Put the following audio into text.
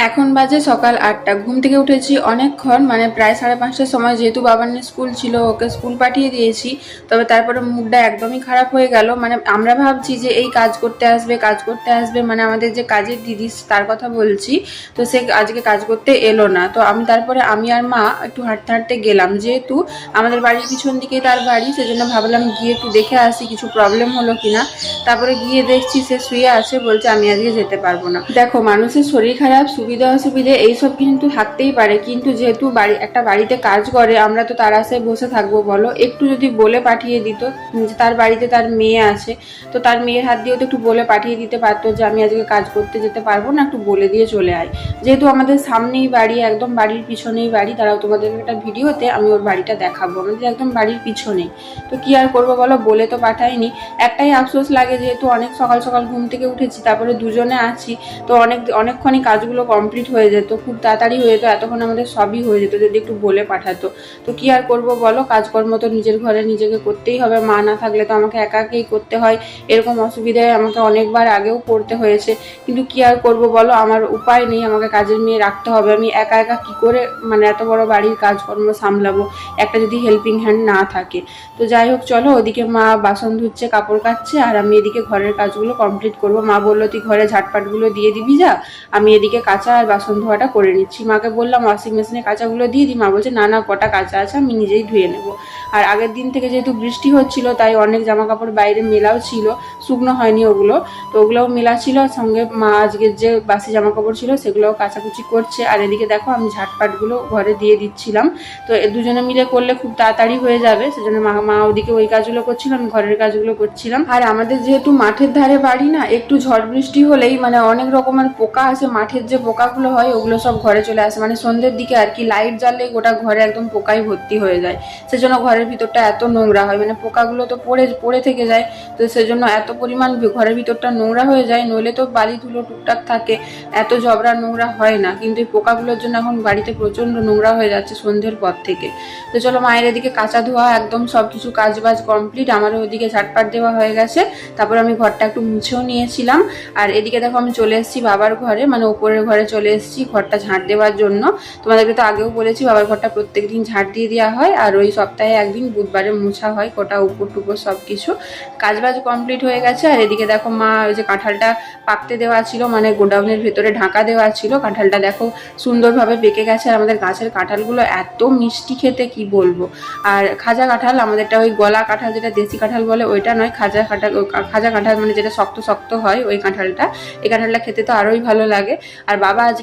এখন বাজে সকাল 8টা। ঘুম থেকে উঠেছি অনেকক্ষণ, মানে প্রায় 5:30টার সময়। যেহেতু বাবানের স্কুল ছিল, ওকে স্কুল পাঠিয়ে দিয়েছি। তবে তারপরে মুডটা একদমই খারাপ হয়ে গেল। মানে আমরা ভাবছি যে এই কাজ করতে আসবে, কাজ করতে আসবে, মানে আমাদের যে কাজের দিদি তার কথা বলছি। তো সে আজকে কাজ করতে এলো না। তো আমি আর মা একটু হাঁটতে হাঁটতে গেলাম, যেহেতু আমাদের বাড়ির পিছন দিকেই তার বাড়ি, সেজন্য ভাবলাম গিয়ে একটু দেখে আসি কিছু প্রবলেম হলো কিনা। তারপরে গিয়ে দেখছি সে শুয়ে আছে, বলছে আমি আজকে যেতে পারবো না। দেখো, মানুষের শরীর খারাপ, সুবিধা অসুবিধে এইসব কিন্তু থাকতেই পারে, কিন্তু যেহেতু একটা বাড়িতে কাজ করে, আমরা তো তার আশায় বসে থাকবো বলো? একটু যদি বলে পাঠিয়ে দিত যে তার বাড়িতে তার মেয়ে আছে, তো তার মেয়ের হাত দিয়েও তো একটু বলে পাঠিয়ে দিতে পারতো যে আমি আজকে কাজ করতে যেতে পারবো না, একটু বলে দিয়ে চলে আয়। যেহেতু আমাদের সামনেই বাড়ি, একদম বাড়ির পিছনেই বাড়ি। তারাও তোমাদের একটা ভিডিওতে আমি ওর বাড়িটা দেখাবো, আমাদের একদম বাড়ির পিছনেই। তো কি আর করবো বলো, বলে তো পাঠাইনি। একটাই আফসোস লাগে, যেহেতু অনেক সকাল সকাল ঘুম থেকে উঠেছি, তারপরে দুজনে আছি, তো অনেকক্ষণই কাজগুলো কমপ্লিট হয়ে যেত, খুব তাড়াতাড়ি হয়ে যেত, এতক্ষণ আমাদের সবই হয়ে যেত যদি একটু বলে পাঠাতো। তো কি আর করব বলো, কাজকর্ম তো নিজের ঘরে নিজেকে করতেই হবে। মা না থাকলে তো আমাকে একাকেই করতে হয়। এরকম অসুবিধায় আমাকে অনেকবার আগেও পড়তে হয়েছে, কিন্তু কি আর করব বলো, আমার উপায় নেই, আমাকে কাজের মেয়ে রাখতে হবে। আমি একা একা কি করে মানে এত বড় বাড়ির কাজকর্ম সামলাবো, একটা যদি হেল্পিং হ্যান্ড না থাকে। তো যাই হোক, চলো, ওদিকে মা বাসন ধুচ্ছে, কাপড় কাচ্ছে, আর আমি এদিকে ঘরের কাজগুলো কমপ্লিট করব। মা বললো তুই ঘরে ঝাটপাটগুলো দিয়ে দিবি যা, আমি এদিকে কাঁচা আর বাসন ধোয়াটা করে নিচ্ছি। মাকে বললাম ওয়াশিং মেশিনে কাঁচাগুলো দিয়ে দিই। মা বলছে না না, কটা কাঁচা আছে, আমি নিজেই ধুয়ে নেবো। আর আগের দিন থেকে যেহেতু বৃষ্টি হচ্ছিল, তাই অনেক জামা কাপড় বাইরে মেলাও ছিল, শুকনো হয়নি ওগুলো, তো ওগুলোও মেলা ছিল। সঙ্গে মা আজকের যে বাসি জামা কাপড় ছিল সেগুলোও কাচাকুচি করছে। আর এদিকে দেখো আমি ঝাটপাটগুলো ঘরে দিয়ে দিচ্ছিলাম। তো দুজনে মিলে করলে খুব তাড়াতাড়ি হয়ে যাবে, সেজন্য মা ওদিকে ওই কাজগুলো করছিল, আমি ঘরের কাজগুলো করছিলাম। আর আমাদের যেহেতু মাঠের ধারে বাড়ি না, একটু ঝড় বৃষ্টি হলেই মানে অনেক রকমের পোকা আসে। মাঠের যে পোকাগুলো হয় ওগুলো সব ঘরে চলে আসে, মানে সন্ধ্যের দিকে আর কি, লাইট জ্বাললেই গোটা ঘরে একদম পোকায় ভর্তি হয়ে যায়। সেজন্য ঘরের ভিতরটা এত নোংরা হয়, মানে পোকাগুলো তো পড়ে থেকে যায়। তো সেজন্য এত পরিমাণ ঘরের ভিতরটা নোংরা হয়ে যায়। নইলে তো বালি ধুলো টুকটাক থাকে, এত জবরা নোংরা হয় না, কিন্তু এই পোকাগুলোর জন্য এখন বাড়িতে প্রচন্ড নোংরা হয়ে যাচ্ছে সন্ধ্যের পর থেকে। তো চলো, মায়ের এদিকে কাঁচা ধোয়া একদম সবকিছু কাজ বাজ কমপ্লিট, আমারও ওদিকে ঝাটপাট দেওয়া হয়ে গেছে। তারপর আমি ঘরটা একটু মুছেও নিয়েছিলাম। আর এদিকে দেখো আমি চলে এসেছি বাবার ঘরে, মানে ওপরের ঘরে চলে এসেছি ঘরটা ঝাঁট দেওয়ার জন্য। তোমাদেরকে তো আগেও বলেছি বাবার ঘরটা প্রত্যেকদিন ঝাঁট দিয়ে দেওয়া হয়, আর ওই সপ্তাহে একদিন বুধবারে মোছা হয় গোটা উপর টুপর সব কিছু। কাজবাজ কমপ্লিট হয়ে গেছে। আর এদিকে দেখো মা ওই যে কাঁঠালটা পাকতে দেওয়া ছিল, মানে গোডাউনের ভেতরে ঢাকা দেওয়া ছিল, কাঁঠালটা দেখো সুন্দরভাবে পেকে গেছে। আর আমাদের গাছের কাঁঠালগুলো এত মিষ্টি খেতে কি বলবো। আর খাজা কাঁঠাল, আমাদেরটা ওই গলা কাঁঠাল যেটা দেশি কাঁঠাল বলে ওইটা নয়, খাজা কাঁঠাল মানে যেটা শক্ত শক্ত হয় ওই কাঁঠালটা। এই কাঁঠালটা খেতে তো আরোই ভালো লাগে। আর বাবা আজ